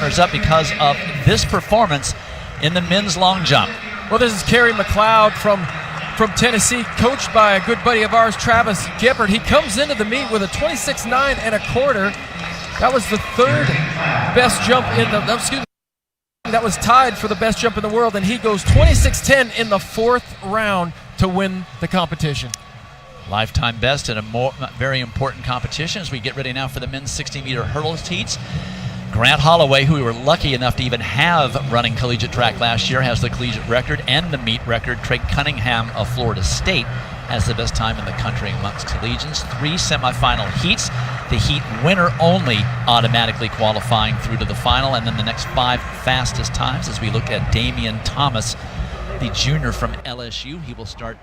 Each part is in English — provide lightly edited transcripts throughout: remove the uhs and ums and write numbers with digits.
runners-up because of this performance in the men's long jump. Well, this is Kerry McLeod from Tennessee, coached by a good buddy of ours, Travis Gippert. He comes into the meet with a 26.9 and a quarter. That was the third best jump in the, that was tied for the best jump in the world, and he goes 26.10 in the fourth round to win the competition. Lifetime best in a very important competition as we get ready now for the men's 60-meter hurdles heats. Grant Holloway, who we were lucky enough to even have running collegiate track last year, has the collegiate record and the meet record. Trey Cunningham of Florida State has the best time in the country amongst collegians. 3 semifinal heats. The heat winner only automatically qualifying through to the final, and then the next 5 fastest times as we look at Damian Thomas, the junior from LSU. He will start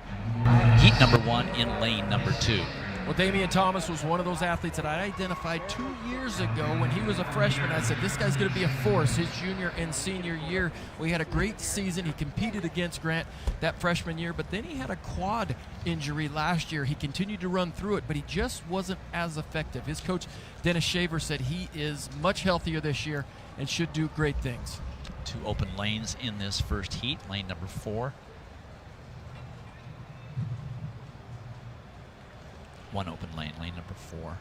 heat number 1 in lane number 2. Well, Damian Thomas was one of those athletes that I identified 2 years ago when he was a freshman. I said, this guy's going to be a force his junior and senior year. We had a great season. He competed against Grant that freshman year, but then he had a quad injury last year. He continued to run through it, but he just wasn't as effective. His coach, Dennis Shaver, said he is much healthier this year and should do great things. 2 open lanes in this first heat, lane number 4. 1 open lane, lane number 4,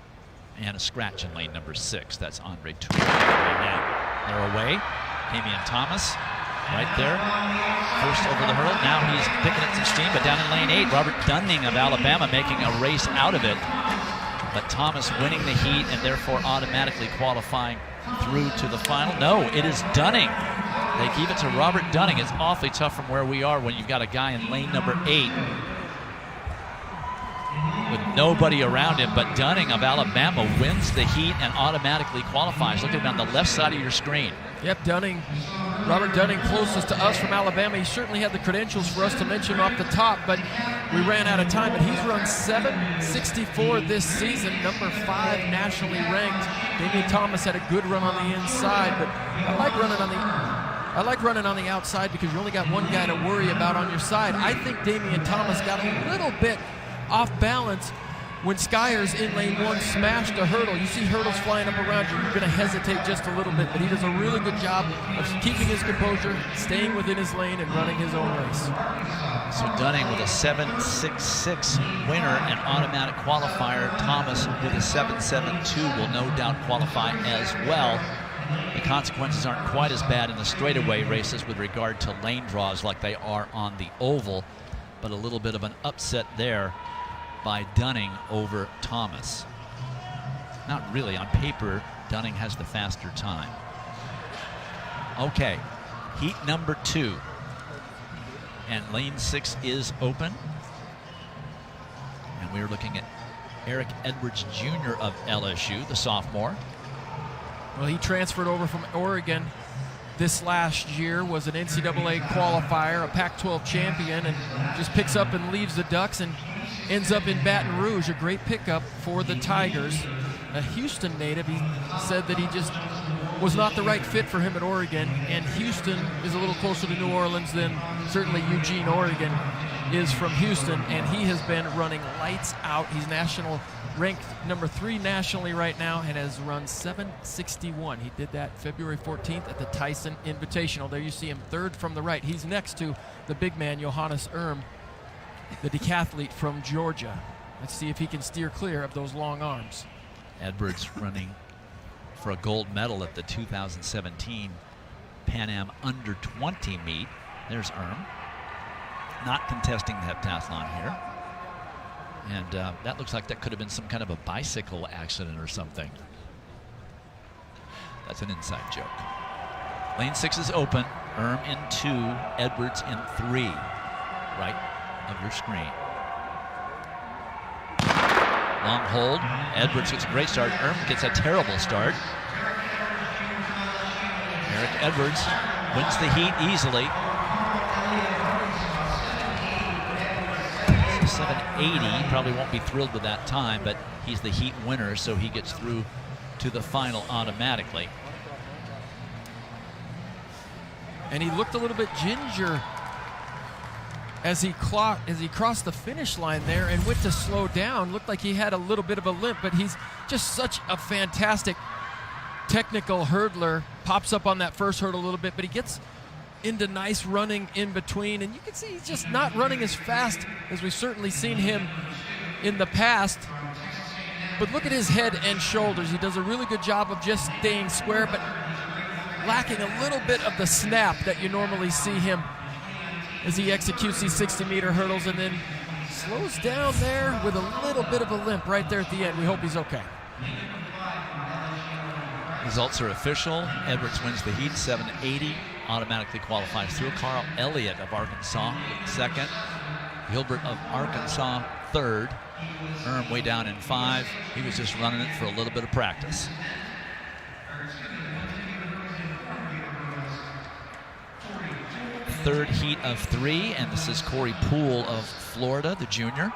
and a scratch in lane number 6. That's Andre Tour right now. They're away. Damian Thomas right there, first over the hurdle. Now he's picking up some steam, but down in lane 8, Robert Dunning of Alabama making a race out of it. But Thomas winning the heat and therefore automatically qualifying through to the final. No, it is Dunning. They give it to Robert Dunning. It's awfully tough from where we are when you've got a guy in lane number 8 with nobody around him, but Dunning of Alabama wins the heat and automatically qualifies. Look at him on the left side of your screen. Yep, Dunning, Robert Dunning, closest to us from Alabama. He certainly had the credentials for us to mention off the top, but we ran out of time. But he's run 7:64 this season, number 5 nationally ranked. Damian Thomas had a good run on the inside, but I like running on the outside because you only got one guy to worry about on your side. I think Damian Thomas got a little bit off balance when Skyers in lane 1 smashed a hurdle. You see hurdles flying up around you, you're going to hesitate just a little bit, but he does a really good job of keeping his composure, staying within his lane, and running his own race. So Dunning with a 7.66 winner and automatic qualifier. Thomas with a 7.72 will no doubt qualify as well. The consequences aren't quite as bad in the straightaway races with regard to lane draws like they are on the oval, but a little bit of an upset there by Dunning over Thomas. Not really. On paper, Dunning has the faster time. Okay, heat number 2. And lane 6 is open. And we're looking at Eric Edwards Jr. of LSU, the sophomore. Well, he transferred over from Oregon this last year, was an NCAA qualifier, a Pac-12 champion, and just picks up and leaves the Ducks and ends up in Baton Rouge, a great pickup for the Tigers. A Houston native, he said that he just was not the right fit for him at Oregon, and Houston is a little closer to New Orleans than certainly Eugene, Oregon is from Houston, and he has been running lights out. He's national ranked number 3 nationally right now and has run 7.61. He did that February 14th at the Tyson Invitational. There you see him 3rd from the right. He's next to the big man, Johannes Erm, the decathlete from Georgia. Let's see if he can steer clear of those long arms. Edwards running for a gold medal at the 2017 Pan Am Under 20 meet. There's Erm, not contesting the heptathlon here. And that looks like that could have been some kind of a bicycle accident or something. That's an inside joke. Lane 6 is open. Erm in 2, Edwards in 3. Right of your screen. Long hold. Edwards gets a great start. Erm gets a terrible start. Eric Edwards wins the heat easily. 780, probably won't be thrilled with that time, but he's the heat winner, so he gets through to the final automatically. And he looked a little bit ginger as he crossed the finish line there and went to slow down. Looked like he had a little bit of a limp, but he's just such a fantastic technical hurdler. pops up on that first hurdle a little bit, but he gets into nice running in between, and you can see he's just not running as fast as we've certainly seen him in the past. But look at his head and shoulders. He does a really good job of just staying square, but lacking a little bit of the snap that you normally see him as he executes these 60-meter hurdles, and then slows down there with a little bit of a limp right there at the end. We hope he's okay. Results are official. Edwards wins the heat, 780, automatically qualifies through. Carl Elliott of Arkansas second. Gilbert of Arkansas third. Erm way down in 5. He was just running it for a little bit of practice. Third heat of 3, and this is Corey Poole of Florida, the junior.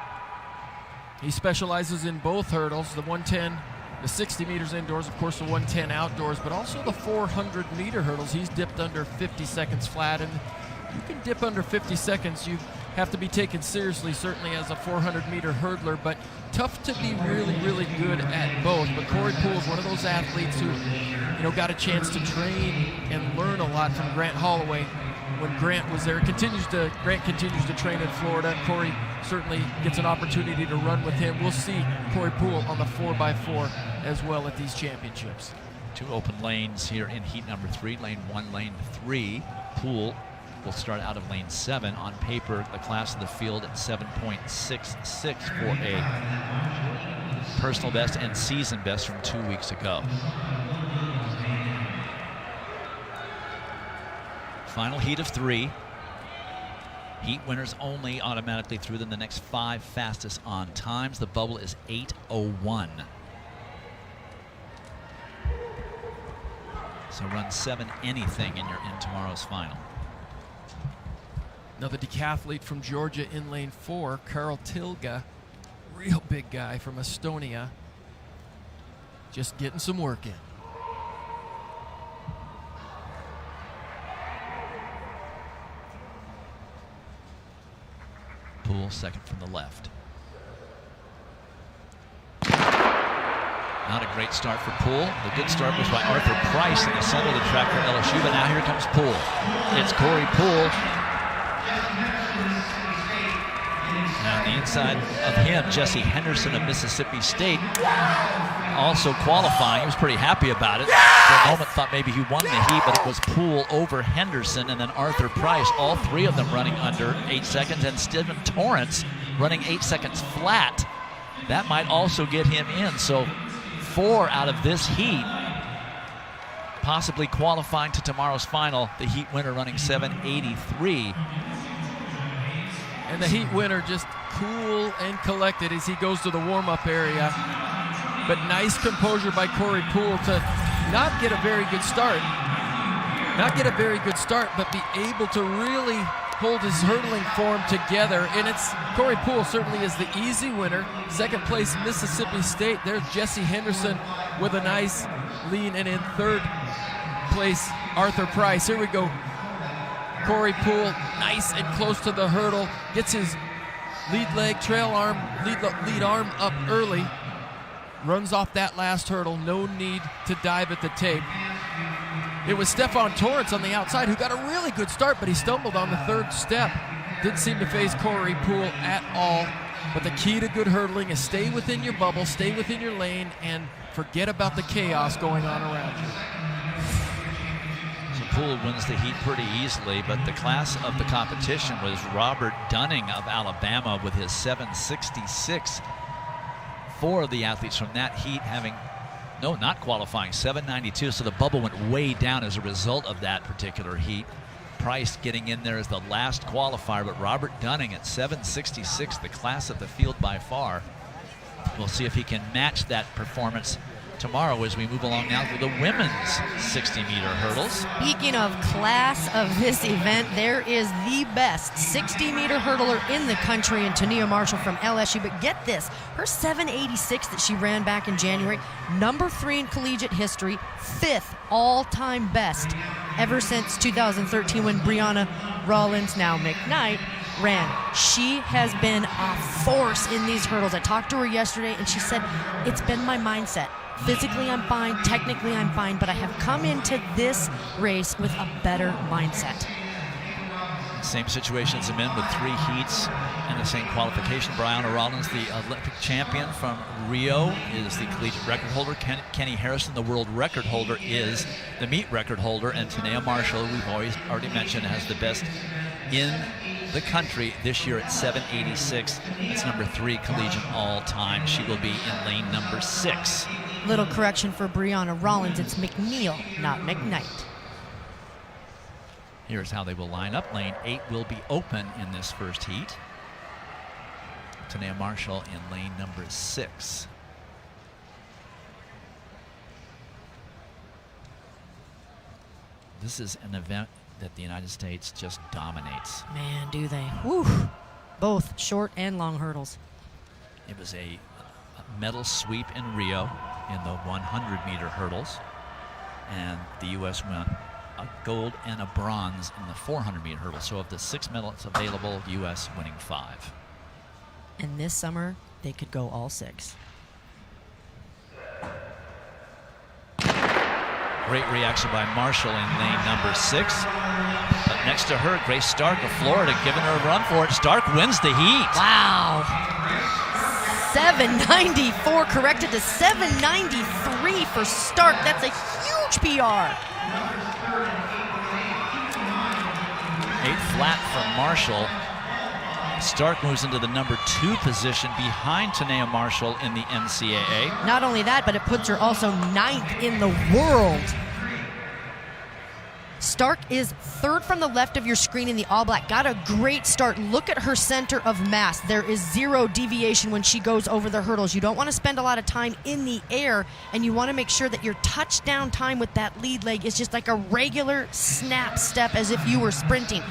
He specializes in both hurdles, the 110, the 60 meters indoors, of course the 110 outdoors, but also the 400-meter hurdles. He's dipped under 50 seconds flat, and you can dip under 50 seconds. You have to be taken seriously, certainly as a 400-meter hurdler, but tough to be really, really good at both. But Corey Poole is one of those athletes who, got a chance to train and learn a lot from Grant Holloway when Grant was there. Grant continues to train in Florida. Corey certainly gets an opportunity to run with him. We'll see Corey Poole on the 4x4 as well at these championships. 2 open lanes here in heat number 3, lane 1, lane 3. Poole will start out of lane 7. On paper, the class of the field at 7.66 for a personal best and season best from 2 weeks ago. Final heat of 3. Heat winners only automatically through them. The next 5 fastest on times. The bubble is 8:01. So run 7 anything in tomorrow's final. Now the decathlete from Georgia in lane 4, Karl Tilga, real big guy from Estonia, just getting some work in. Poole second from the left. Not a great start for Poole. The good start was by Arthur Price in the center of the track for LSU, but now here comes Poole. It's Corey Poole. Now on the inside of him, Jesse Henderson of Mississippi State, also qualifying. He was pretty happy about it. For a moment thought maybe he won the heat, but it was Poole over Henderson, and then Arthur Price, all 3 of them running under 8 seconds, and Stephen Torrance running 8 seconds flat. That might also get him in. So 4 out of this heat possibly qualifying to tomorrow's final. The heat winner running 7:83. And the heat winner just cool and collected as he goes to the warm-up area. But nice composure by Corey Poole to not get a very good start. But be able to really hold his hurdling form together. And it's Corey Poole certainly is the easy winner. Second place, Mississippi State. There's Jesse Henderson with a nice lead. And in third place, Arthur Price. Here we go. Corey Poole, nice and close to the hurdle. Gets his lead arm up early. Runs off that last hurdle. No need to dive at the tape. It was Stephen Torrance on the outside who got a really good start, but he stumbled on the third step. Didn't seem to phase Corey Poole at all. But the key to good hurdling is stay within your bubble, stay within your lane, and forget about the chaos going on around you. So Poole wins the heat pretty easily, but the class of the competition was Robert Dunning of Alabama with his 766. 4 of the athletes from that heat not qualifying, 792. So the bubble went way down as a result of that particular heat. Price getting in there as the last qualifier, but Robert Dunning at 766, the class of the field by far. We'll see if he can match that performance tomorrow as we move along now through the women's 60-meter hurdles. Speaking of class of this event, there is the best 60-meter hurdler in the country in Tania Marshall from LSU. But get this, her 786 that she ran back in January, number 3 in collegiate history, 5th all-time best ever since 2013 when Brianna Rollins, now McKnight, ran. She has been a force in these hurdles. I talked to her yesterday and she said, it's been my mindset Physically, I'm fine. Technically, I'm fine. But I have come into this race with a better mindset. Same situation as the men with 3 heats in the same qualification. Brianna Rollins, the Olympic champion from Rio, is the collegiate record holder. Kenny Harrison, the world record holder, is the meet record holder. And Tanea Marshall, we've already mentioned, has the best in the country this year at 786. It's number 3 collegiate all time. She will be in lane number 6. Little correction for Brianna Rollins. It's McNeil, not McKnight. Here's how they will line up. Lane 8 will be open in this first heat. Tanea Marshall in lane number 6. This is an event that the United States just dominates. Man, do they. Woo! Both short and long hurdles. It was a medal sweep in Rio in the 100-meter hurdles, and the U.S. won a gold and a bronze in the 400-meter hurdle. So of the 6 medals available, U.S. winning 5. And this summer, they could go all 6. Great reaction by Marshall in lane number 6. But next to her, Grace Stark of Florida giving her a run for it. Stark wins the heat. Wow. 794 corrected to 793 for Stark. That's a huge PR. 8 flat for Marshall. Stark moves into the number 2 position behind Tanea Marshall in the NCAA. Not only that, but it puts her also 9th in the world. Stark is 3rd from the left of your screen in the all black. Got a great start. Look at her center of mass. There is 0 deviation when she goes over the hurdles. You don't want to spend a lot of time in the air, and you want to make sure that your touchdown time with that lead leg is just like a regular snap step as if you were sprinting.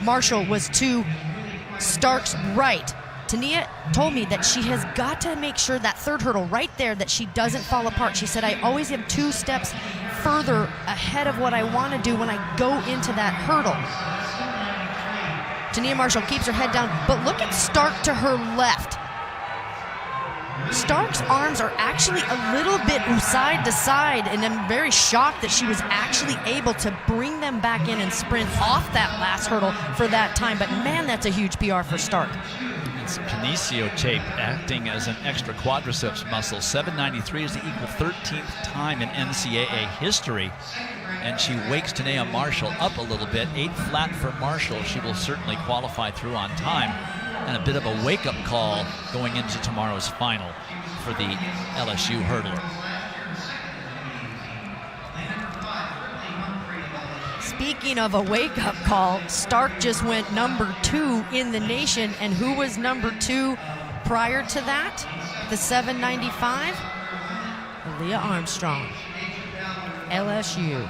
Marshall was to Stark's right. Tanea told me that she has got to make sure that 3rd hurdle right there that she doesn't fall apart. She said, I always have 2 steps further ahead of what I want to do when I go into that hurdle. Tanea Marshall keeps her head down, but look at Stark to her left. Stark's arms are actually a little bit side to side, and I'm very shocked that she was actually able to bring them back in and sprint off that last hurdle for that time. But man, that's a huge PR for Stark. It's kinesio tape acting as an extra quadriceps muscle. 793 is the equal 13th time in NCAA history. And she wakes Tanea Marshall up a little bit. 8 flat for Marshall. She will certainly qualify through on time. And a bit of a wake-up call going into tomorrow's final for the LSU hurdler. Speaking of a wake-up call, Stark just went number 2 in the nation. And who was number 2 prior to that? The 795? Aaliyah Armstrong, LSU.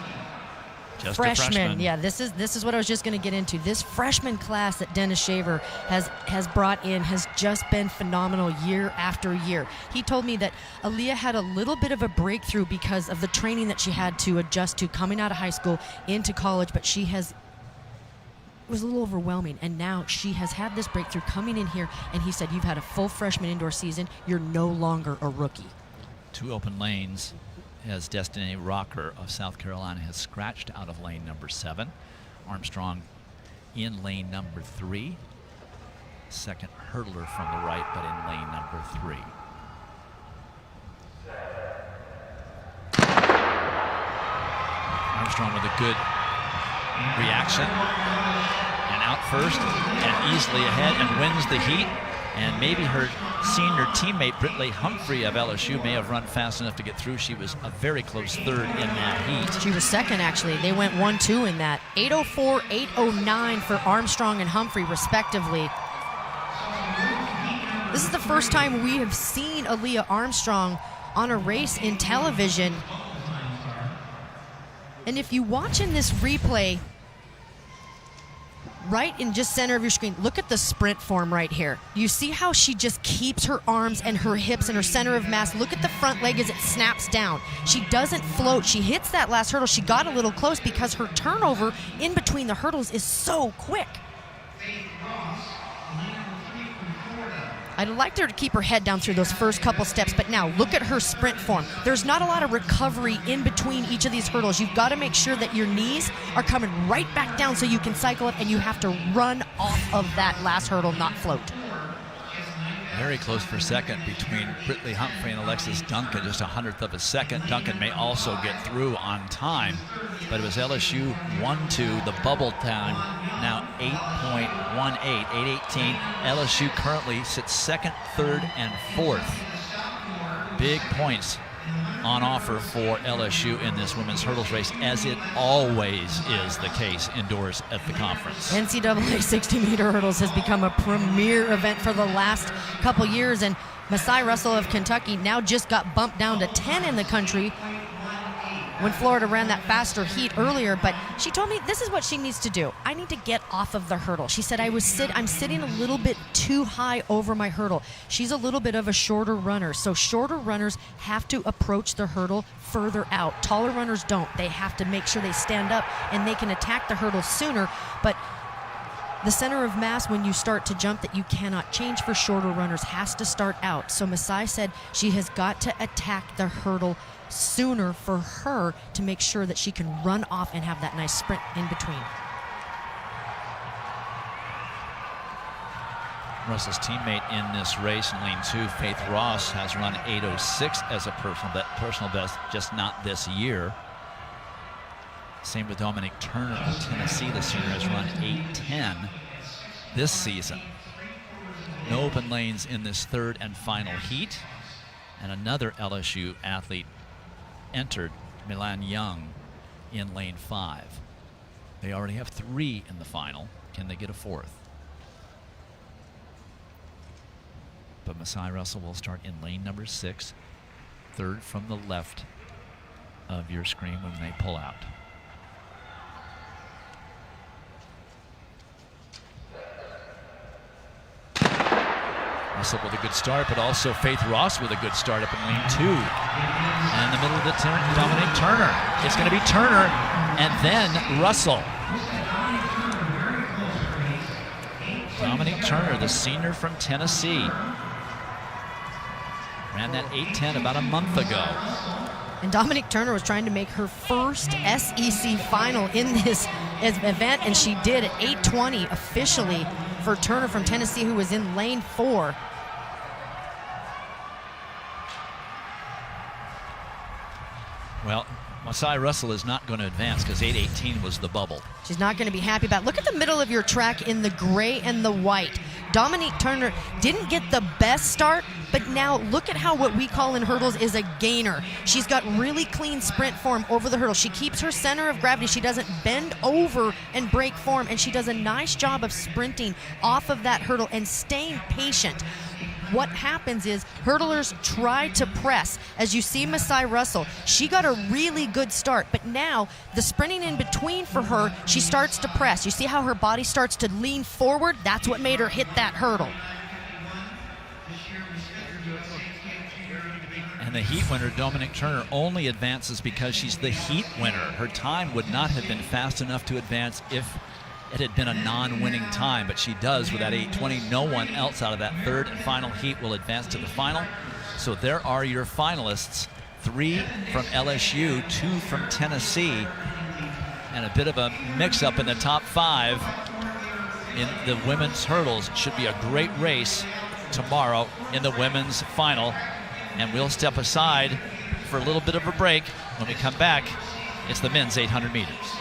Just freshman. Yeah, this is what I was just going to get into. This freshman class that Dennis Shaver has brought in has just been phenomenal year after year. He told me that Aaliyah had a little bit of a breakthrough because of the training that she had to adjust to coming out of high school into college, but it was a little overwhelming, and now she has had this breakthrough coming in here, and he said, you've had a full freshman indoor season. You're no longer a rookie. 2 open lanes. As Destiny Rocker of South Carolina has scratched out of lane number 7. Armstrong in lane number 3. Second hurdler from the right, but in lane number 3. Armstrong with a good reaction. And out first and easily ahead and wins the heat. And maybe her senior teammate, Britley Humphrey of LSU, may have run fast enough to get through. She was a very close 3rd in that heat. She was 2nd, actually. They went 1-2 in that. 8:04, 8:09 for Armstrong and Humphrey, respectively. This is the first time we have seen Aaliyah Armstrong on a race in television. And if you watch in this replay, right in just center of your screen, look at the sprint form right here. You see how she just keeps her arms and her hips and her center of mass. Look at the front leg as it snaps down. She doesn't float. She hits that last hurdle. She got a little close because her turnover in between the hurdles is so quick. I'd like her to keep her head down through those first couple steps, but now look at her sprint form. There's not a lot of recovery in between each of these hurdles. You've got to make sure that your knees are coming right back down so you can cycle up, and you have to run off of that last hurdle, not float. Very close for second between Britley Humphrey and Alexis Duncan, just 100th of a second. Duncan may also get through on time, but it was LSU 1-2, the bubble time now 8.18, 8:18. LSU currently sits second, third, and fourth. Big points on offer for LSU in this women's hurdles race, as it always is the case indoors at the conference. NCAA 60-meter hurdles has become a premier event for the last couple years, and Masai Russell of Kentucky now just got bumped down to 10 in the country when Florida ran that faster heat earlier. But she told me this is what she needs to do. I need to get off of the hurdle. She said, I'm sitting a little bit too high over my hurdle. She's a little bit of a shorter runner, so shorter runners have to approach the hurdle further out. Taller runners don't. They have to make sure they stand up and they can attack the hurdle sooner. But the center of mass when you start to jump that you cannot change for shorter runners has to start out. So Masai said she has got to attack the hurdle sooner for her to make sure that she can run off and have that nice sprint in between. Russell's teammate in this race in lane 2, Faith Ross, has run 8:06 as a personal best, just not this year. Same with Dominic Turner of Tennessee. The senior has run 8:10 this season. No open lanes in this third and final heat. And another LSU athlete entered, Milan Young, in lane 5. They already have 3 in the final. Can they get a 4th? But Masai Russell will start in lane number 6, third from the left of your screen when they pull out. Russell with a good start, but also Faith Ross with a good start up in lane 2. And in the middle of the turn, Dominic Turner. It's going to be Turner and then Russell. Dominic Turner, the senior from Tennessee, ran that 8:10 about a month ago. And Dominic Turner was trying to make her first SEC final in this event, and she did at 8:20 officially for Turner from Tennessee, who was in lane 4. Well, Masai Russell is not going to advance because 8:18 was the bubble. She's not going to be happy about it. Look at the middle of your track in the gray and the white. Dominique Turner didn't get the best start, but now look at how what we call in hurdles is a gainer. She's got really clean sprint form over the hurdle. She keeps her center of gravity. She doesn't bend over and break form, and she does a nice job of sprinting off of that hurdle and staying patient. What happens is hurdlers try to press. As you see Masai Russell, she got a really good start, but now the sprinting in between for her, she starts to press. You see how her body starts to lean forward? That's what made her hit that hurdle. And the heat winner, Dominic Turner, only advances because she's the heat winner. Her time would not have been fast enough to advance if it had been a non-winning time, but she does with that 8:20. No one else out of that third and final heat will advance to the final. So there are your finalists, 3 from LSU, 2 from Tennessee, and a bit of a mix-up in the top 5 in the women's hurdles. Should be a great race tomorrow in the women's final. And we'll step aside for a little bit of a break. When we come back, it's the men's 800 meters.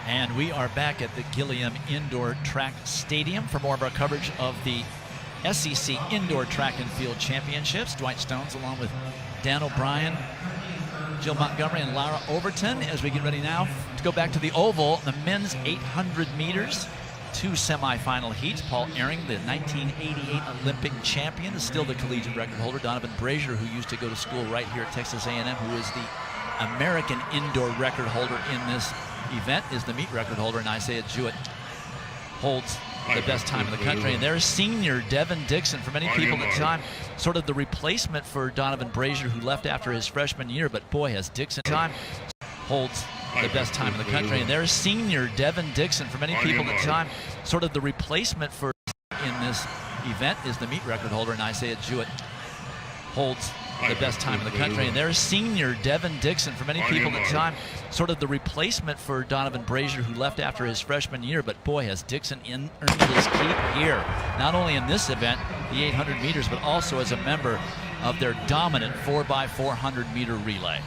And we are back at the Gilliam Indoor Track Stadium for more of our coverage of the SEC Indoor Track and Field Championships. Dwight Stones along with Dan O'Brien, Jill Montgomery, and Laura Overton as we get ready now to go back to the oval. The men's 800 meters, 2 semifinal heats. Paul Ehring, the 1988 Olympic champion, is still the collegiate record holder. Donovan Brazier, who used to go to school right here at Texas A&M, who is the American indoor record holder in this event, is the meet record holder, and Isaiah Jewett holds the best time in the country. And there's senior Devin Dixon, for many people at the time, sort of the replacement for Donovan Brazier, who left after his freshman year. But boy, has Dixon time, holds the best time in the country. And there's senior Devin Dixon. For many people at the time, sort of the replacement for in this event is the meet record holder, and Isaiah Jewett holds the best time in the country. And there's senior Devin Dixon. For many people at the time, sort of the replacement for Donovan Brazier, who left after his freshman year. But boy, has Dixon earned his keep here, not only in this event, the 800 meters, but also as a member of their dominant 4x400 meter relay.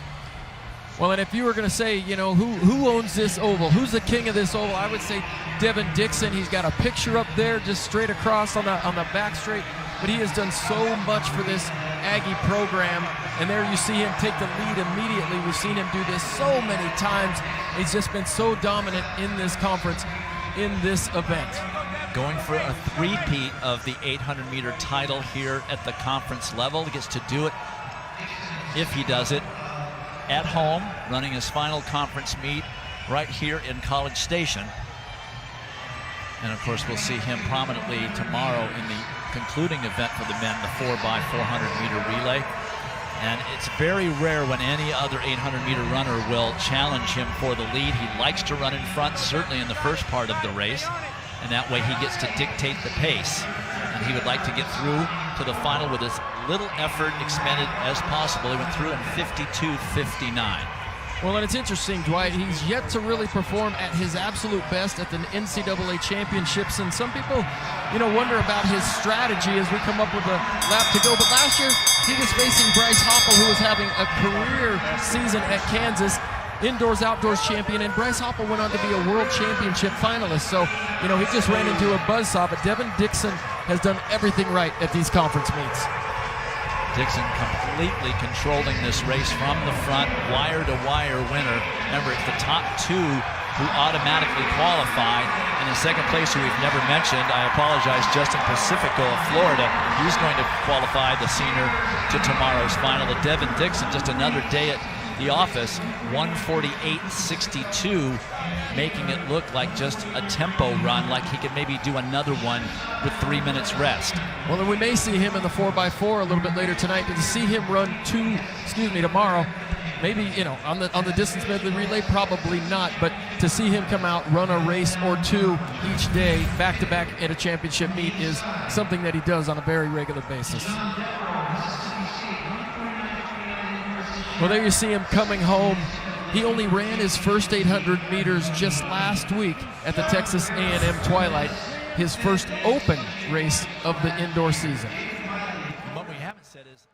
Well, and if you were going to say, you know, who owns this oval, who's the king of this oval, I would say Devin Dixon. He's got a picture up there just straight across on the back straight, but he has done so much for this Aggie program, and there you see him take the lead immediately. We've seen him do this so many times. He's just been so dominant in this conference, in this event. Going for a three-peat of the 800 meter title here at the conference level. He gets to do it, if he does it, at home, running his final conference meet right here in College Station. And of course, we'll see him prominently tomorrow in the concluding event for the men, the 4x400 meter relay. And it's very rare when any other 800 meter runner will challenge him for the lead. He likes to run in front, certainly in the first part of the race, and that way he gets to dictate the pace. And he would like to get through to the final with as little effort expended as possible. He went through in 52:59. Well, and it's interesting, Dwight, he's yet to really perform at his absolute best at the NCAA championships, and some people, you know, wonder about his strategy as we come up with a lap to go. But last year, he was facing Bryce Hoppel, who was having a career season at Kansas, indoors, outdoors champion, and Bryce Hoppel went on to be a world championship finalist. So, you know, he just ran into a buzzsaw, but Devin Dixon has done everything right at these conference meets. Dixon completely controlling this race from the front, wire-to-wire winner. Remember, it's the top two who automatically qualify. And in second place, who we've never mentioned, I apologize, Justin Pacifico of Florida. He's going to qualify the senior to tomorrow's final. The Devin Dixon, just another day at the office, 1:48.62, making it look like just a tempo run, like he could maybe do another one with 3 minutes rest. Well, then we may see him in the 4x4 a little bit later tonight, but to see him run tomorrow, maybe, you know, on the distance medley relay, probably not, but to see him come out, run a race or two each day, back-to-back at a championship meet is something that he does on a very regular basis. Well, there you see him coming home. He only ran his first 800 meters just last week at the Texas A&M Twilight, his first open race of the indoor season. What we haven't said is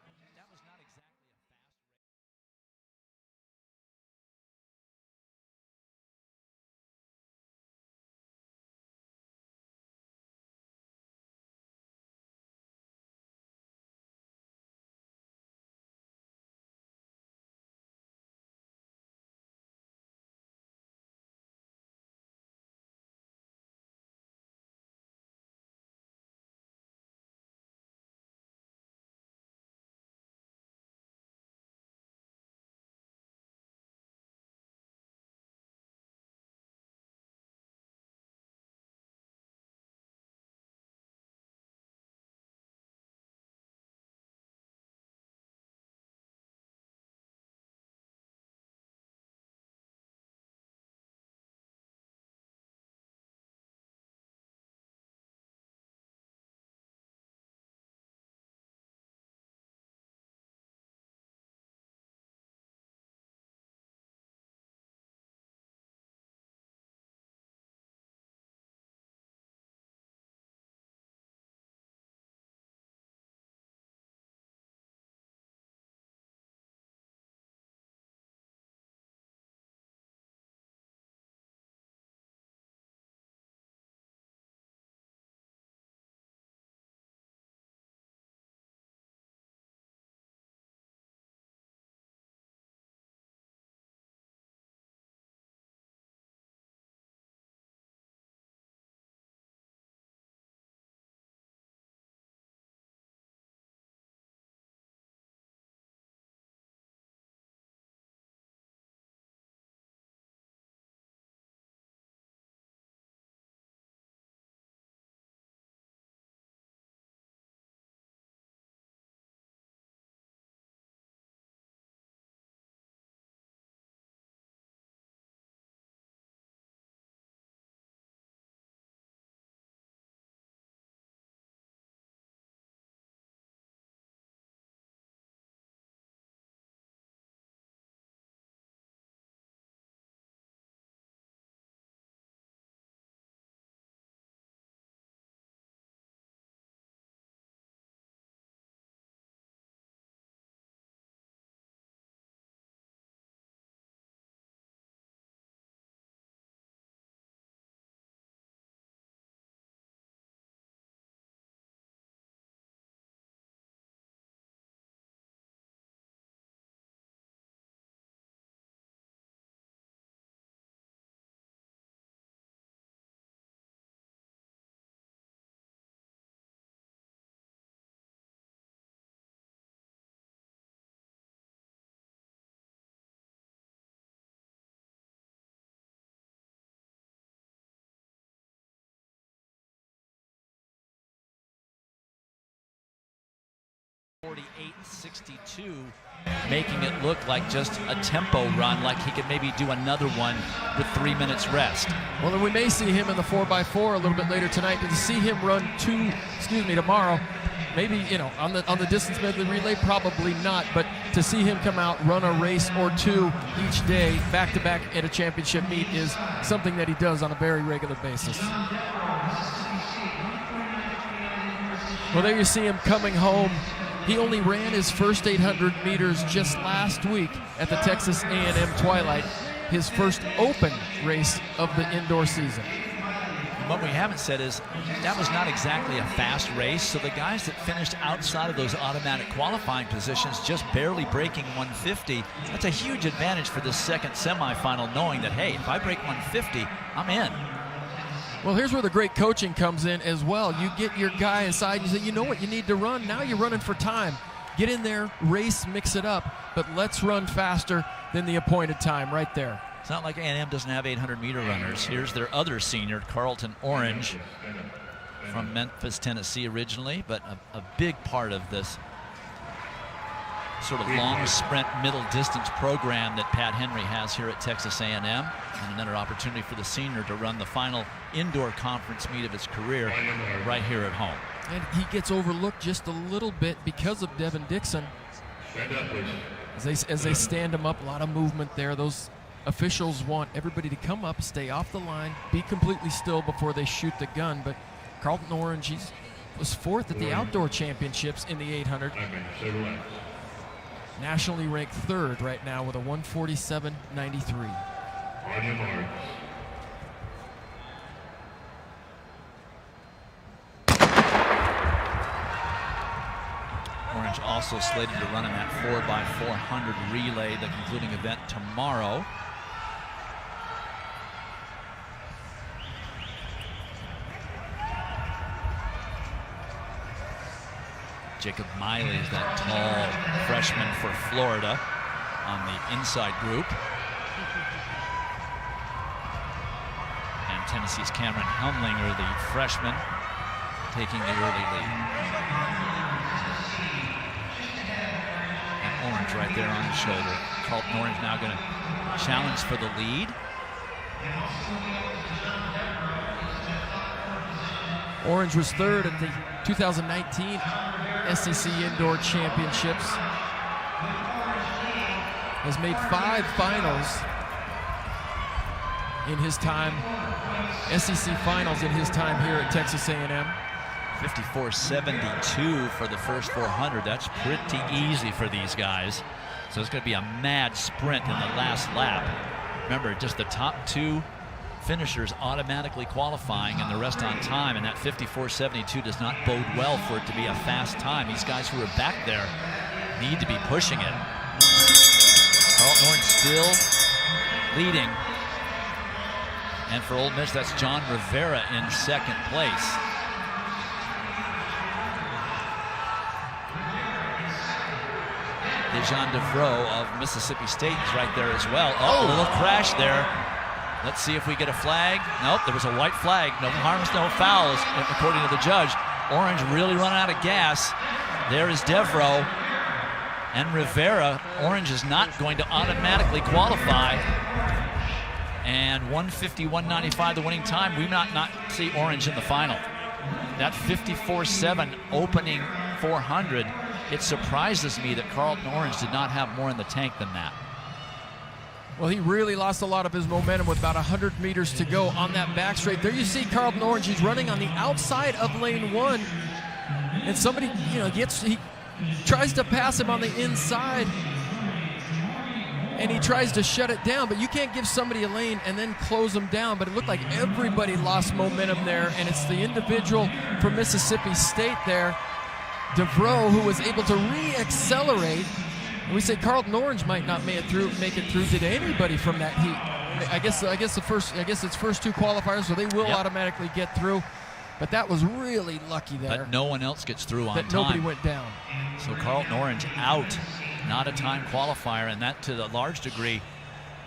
48.62, making it look like just a tempo run, like he could maybe do another one with 3 minutes rest. Well, then we may see him in the 4x4 a little bit later tonight, but to see him run tomorrow, maybe, on the distance medley relay, probably not, but to see him come out, run a race or two each day, back-to-back at a championship meet is something that he does on a very regular basis. Well, there you see him coming home. He only ran his first 800 meters just last week at the Texas A&M Twilight, his first open race of the indoor season. What we haven't said is that was not exactly a fast race, so the guys that finished outside of those automatic qualifying positions, just barely breaking 150, that's a huge advantage for this second semifinal, knowing that, hey, if I break 150, I'm in. Well, here's where the great coaching comes in as well. You get your guy inside, you say, you know what you need to run. Now you're running for time. Get in there, race, mix it up, but let's run faster than the appointed time right there. It's not like A&M doesn't have 800-meter runners. Here's their other senior, Carlton Orange, from Memphis, Tennessee originally, but a big part of this sort of long sprint middle distance program that Pat Henry has here at Texas A&M, and another opportunity for the senior to run the final indoor conference meet of his career right here at home. And he gets overlooked just a little bit because of Devin Dixon. As they stand him up, a lot of movement there. Those officials want everybody to come up, stay off the line, be completely still before they shoot the gun. But Carlton Orange, he was fourth at the outdoor championships in the 800. Nationally ranked third right now with a 147.93. Orange also slated to run in that 4x400 relay, the concluding event tomorrow. Jacob Miley is that tall freshman for Florida on the inside group. And Tennessee's Cameron Humlinger, the freshman, taking the early lead. And Orange right there on his shoulder. Carlton Orange now going to challenge for the lead. Orange was third at the 2019 SEC Indoor Championships. Has made 5 finals in his time, SEC finals in his time here at Texas A&M. 54.72 for the first 400. That's pretty easy for these guys. So it's going to be a mad sprint in the last lap. Remember, just the top 2 finishers automatically qualifying and the rest on time, and that 54.72 does not bode well for it to be a fast time. These guys who are back there need to be pushing it. Carlton Orange still leading. And for Ole Miss, that's John Rivera in second place. Dejan DeVroe of Mississippi State is right there as well. Oh, a little crash there. Let's see if we get a flag. Nope, there was a white flag. No harms, no fouls, according to the judge. Orange really running out of gas. There is DeVroe and Rivera. Orange is not going to automatically qualify. And 150-195 the winning time. We might not see Orange in the final. That 54.7 opening 400, it surprises me that Carlton Orange did not have more in the tank than that. Well, he really lost a lot of his momentum with about 100 meters to go on that back straight. There you see Carlton Orange. He's running on the outside of lane 1. And somebody, he tries to pass him on the inside. And he tries to shut it down. But you can't give somebody a lane and then close them down. But it looked like everybody lost momentum there. And it's the individual from Mississippi State there, DeVroe, who was able to re-accelerate. And we say Carlton Orange might not make it through. Did anybody from that heat? I guess it's first 2 qualifiers, so they will automatically get through. But that was really lucky there. But no one else gets through on time. That nobody went down. So Carlton Orange out, not a time qualifier, and that to a large degree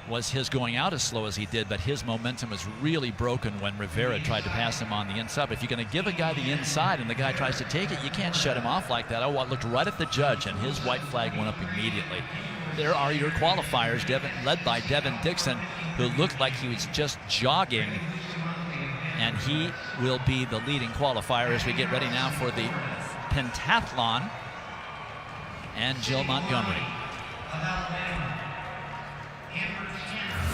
was his going out as slow as he did, but his momentum was really broken when Rivera tried to pass him on the inside. But if you're going to give a guy the inside and the guy tries to take it, you can't shut him off like that. I looked right at the judge, and his white flag went up immediately. There are your qualifiers, led by Devin Dixon, who looked like he was just jogging, and he will be the leading qualifier as we get ready now for the pentathlon. And Jill Montgomery.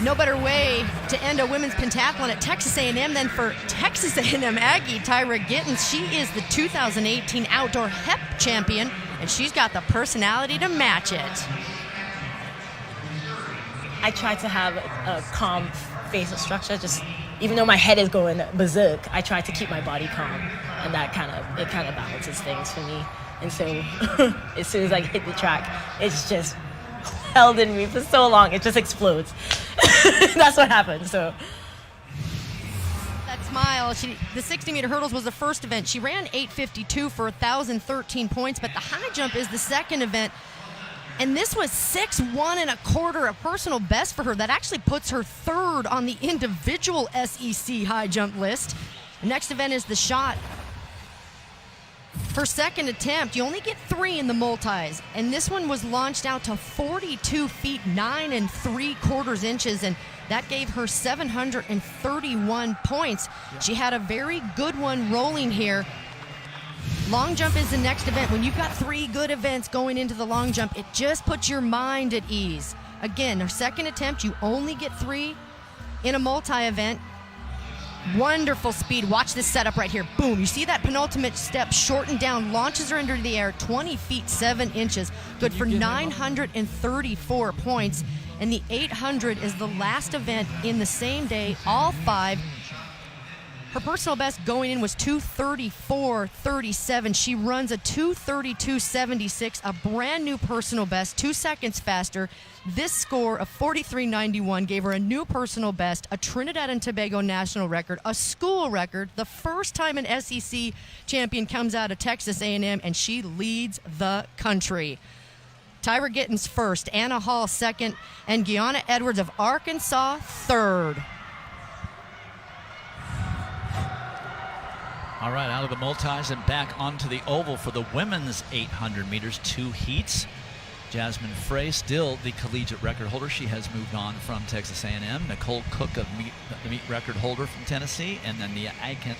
No better way to end a women's pentathlon at Texas A&M than for Texas A&M Aggie Tyra Gittens. She is the 2018 Outdoor HEP champion, and she's got the personality to match it. I try to have a calm facial structure. Just even though my head is going berserk, I try to keep my body calm, and that kind of balances things for me. And so, as soon as I hit the track, it's just held in me for so long. It just explodes. That's what happened. So. That smile. The 60-meter hurdles was the first event. She ran 8:52 for 1,013 points, but the high jump is the second event. And this was 6'1", a personal best for her. That actually puts her third on the individual SEC high jump list. The next event is the shot. Her second attempt, you only get 3 in the multis, and this one was launched out to 42 feet 9 3/4 inches, and that gave her 731 points. She had a very good one rolling here. Long jump is the next event. When you've got 3 good events going into the long jump, it just puts your mind at ease. Again, her second attempt, you only get 3 in a multi-event. Wonderful speed. Watch this setup right here. Boom. You see that penultimate step shortened down, launches her into the air, 20 feet 7 inches. Good for 934 points. And the 800 is the last event in the same day, all 5. Her personal best going in was 2:34.37. She runs a 2:32.76, a brand new personal best, 2 seconds faster. This score of 43.91 gave her a new personal best, a Trinidad and Tobago national record, a school record, the first time an SEC champion comes out of Texas A&M, and she leads the country. Tyra Gittens first, Anna Hall second, and Gianna Edwards of Arkansas third. All right, out of the multis and back onto the oval for the women's 800 meters, 2 heats. Jasmine Frey, still the collegiate record holder. She has moved on from Texas A&M. Nicole Cook, the meet record holder from Tennessee. And then the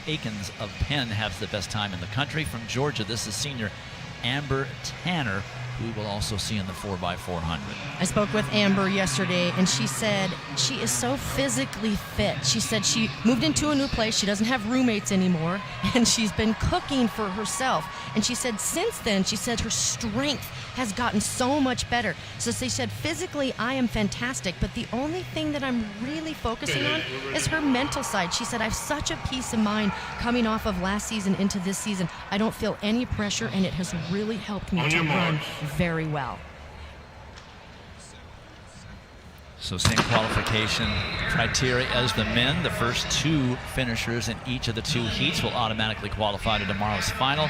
Aikens of Penn has the best time in the country. From Georgia, this is senior Amber Tanner, who we will also see in the 4x400. I spoke with Amber yesterday, and she said she is so physically fit. She said she moved into a new place. She doesn't have roommates anymore, and she's been cooking for herself. And she said since then, she said her strength has gotten so much better. So she said, physically, I am fantastic, but the only thing that I'm really focusing on is her mental side. She said, I have such a peace of mind coming off of last season into this season. I don't feel any pressure, and it has really helped me to run very well. So same qualification criteria as the men. The first 2 finishers in each of the 2 heats will automatically qualify to tomorrow's final.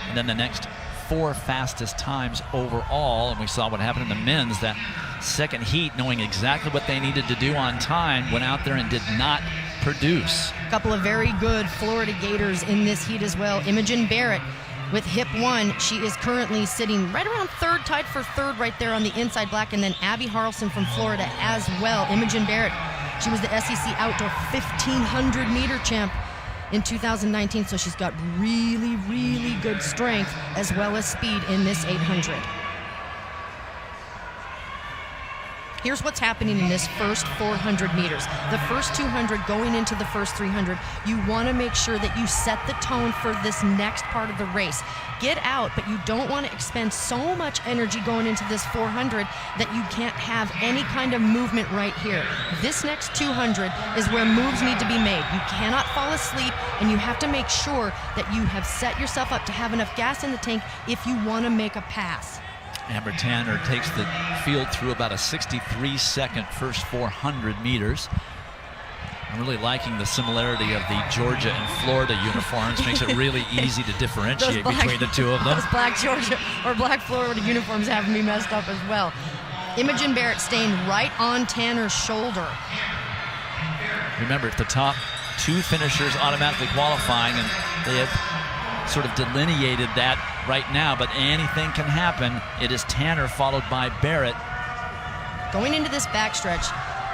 And then the next 4 fastest times overall. And we saw what happened in the men's. That second heat, knowing exactly what they needed to do on time, went out there and did not produce. A couple of very good Florida Gators in this heat as well. Imogen Barrett with hip 1. She is currently sitting right around third, tied for third right there on the inside black. And then Abby Harrelson from Florida as well. Imogen Barrett, she was the SEC Outdoor 1,500 meter champ in 2019, so she's got really, really good strength as well as speed in this 800. Here's what's happening in this first 400 meters. The first 200 going into the first 300, you want to make sure that you set the tone for this next part of the race. Get out, but you don't want to expend so much energy going into this 400 that you can't have any kind of movement right here. This next 200 is where moves need to be made. You cannot fall asleep, and you have to make sure that you have set yourself up to have enough gas in the tank if you want to make a pass. Amber Tanner takes the field through about a 63-second first 400 meters. I'm really liking the similarity of the Georgia and Florida uniforms. Makes it really easy to differentiate between the two of them. Those black Georgia or black Florida uniforms have me messed up as well. Imogen Barrett staying right on Tanner's shoulder. Remember, if the top 2 finishers automatically qualifying, and they have sort of delineated that right now, but anything can happen. It is Tanner followed by Barrett. Going into this backstretch,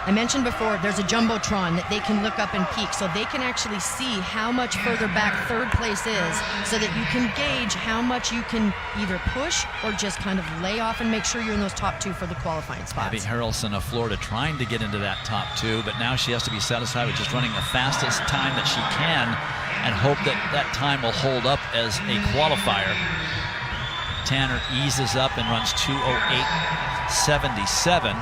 I mentioned before, there's a Jumbotron that they can look up and peek, so they can actually see how much further back third place is, so that you can gauge how much you can either push or just kind of lay off and make sure you're in those top 2 for the qualifying spots. Abby Harrelson of Florida trying to get into that top 2, but now she has to be satisfied with just running the fastest time that she can and hope that that time will hold up as a qualifier. Tanner eases up and runs 2:08.77.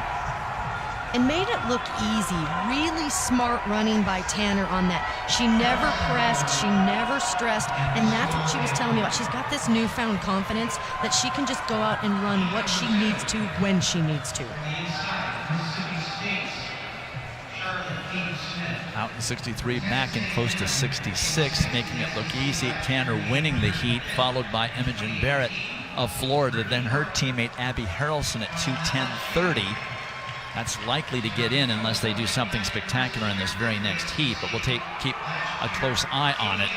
And made it look easy. Really smart running by Tanner on that. She never pressed, she never stressed, and that's what she was telling me about. She's got this newfound confidence that she can just go out and run what she needs to when she needs to. Out in 63, back in close to 66, making it look easy. Tanner winning the heat, followed by Imogen Barrett of Florida, then her teammate Abby Harrelson at 2:10.30. That's likely to get in unless they do something spectacular in this very next heat, but we'll keep a close eye on it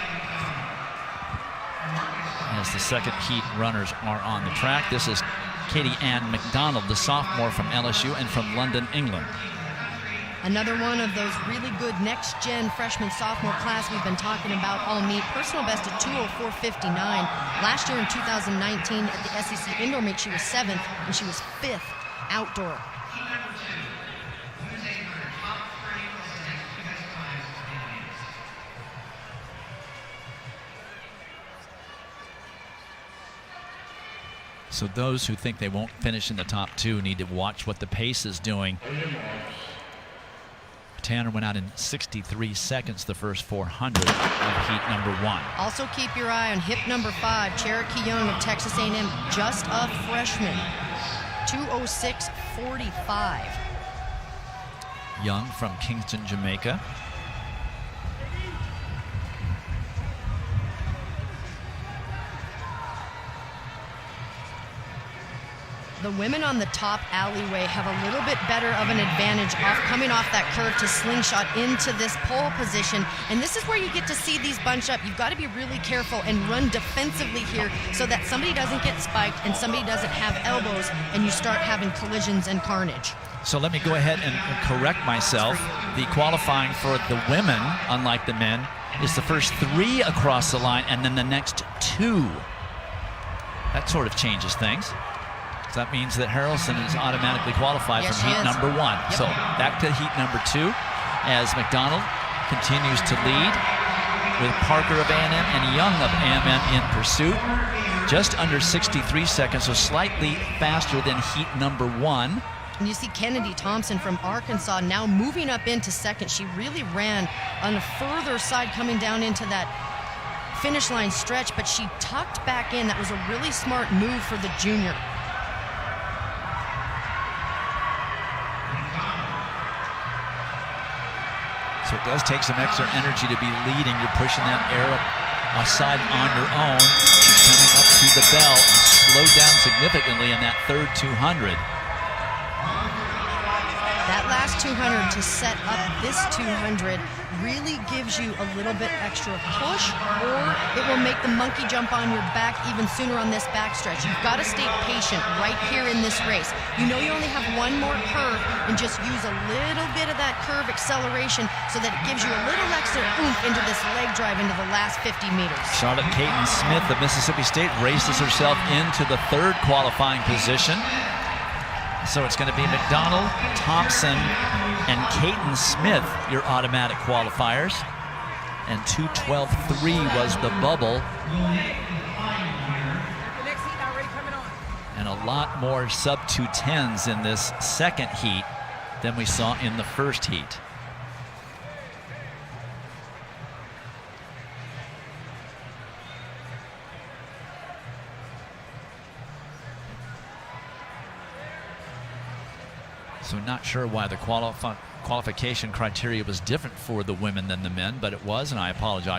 as the second heat runners are on the track. This is Katie Ann McDonald, the sophomore from LSU and from London, England. Another one of those really good next-gen freshman-sophomore class we've been talking about all meet. Personal best at 2:04.59. Last year in 2019 at the SEC Indoor Meet, she was 7th, and she was 5th outdoor. So those who think they won't finish in the top 2 need to watch what the pace is doing. Tanner went out in 63 seconds the first 400 of heat number 1. Also keep your eye on hip number 5, Cherokee Young of Texas A&M, just a freshman, 2:06.45. Young from Kingston, Jamaica. The women on the top alleyway have a little bit better of an advantage coming off that curve to slingshot into this pole position. And this is where you get to see these bunch up. You've got to be really careful and run defensively here so that somebody doesn't get spiked and somebody doesn't have elbows and you start having collisions and carnage. So let me go ahead and correct myself. The qualifying for the women, unlike the men, is the first 3 across the line and then the next 2. That sort of changes things. So that means that Harrelson is automatically qualified from heat number 1. Yep. So back to heat number 2 as McDonald continues to lead with Parker of A&M and Young of A&M in pursuit. Just under 63 seconds, so slightly faster than heat number 1. And you see Kennedy Thompson from Arkansas now moving up into second. She really ran on the further side coming down into that finish line stretch, but she tucked back in. That was a really smart move for the junior. So it does take some extra energy to be leading. You're pushing that air up aside on your own. She's coming up to the bell and slowed down significantly in that third 200. That last 200 to set up this 200 really gives you a little bit extra push, or it will make the monkey jump on your back even sooner on this backstretch. You've got to stay patient right here in this race. You know you only have one more curve, and just use a little bit of that curve acceleration so that it gives you a little extra oomph into this leg drive into the last 50 meters. Charlotte Caton Smith of Mississippi State races herself into the third qualifying position. So it's going to be McDonald, Thompson, and Caton Smith, your automatic qualifiers. And 2:12.3 was the bubble. And a lot more sub 2:10s in this second heat than we saw in the first heat. So not sure why the qualification criteria was different for the women than the men, but it was, and I apologize.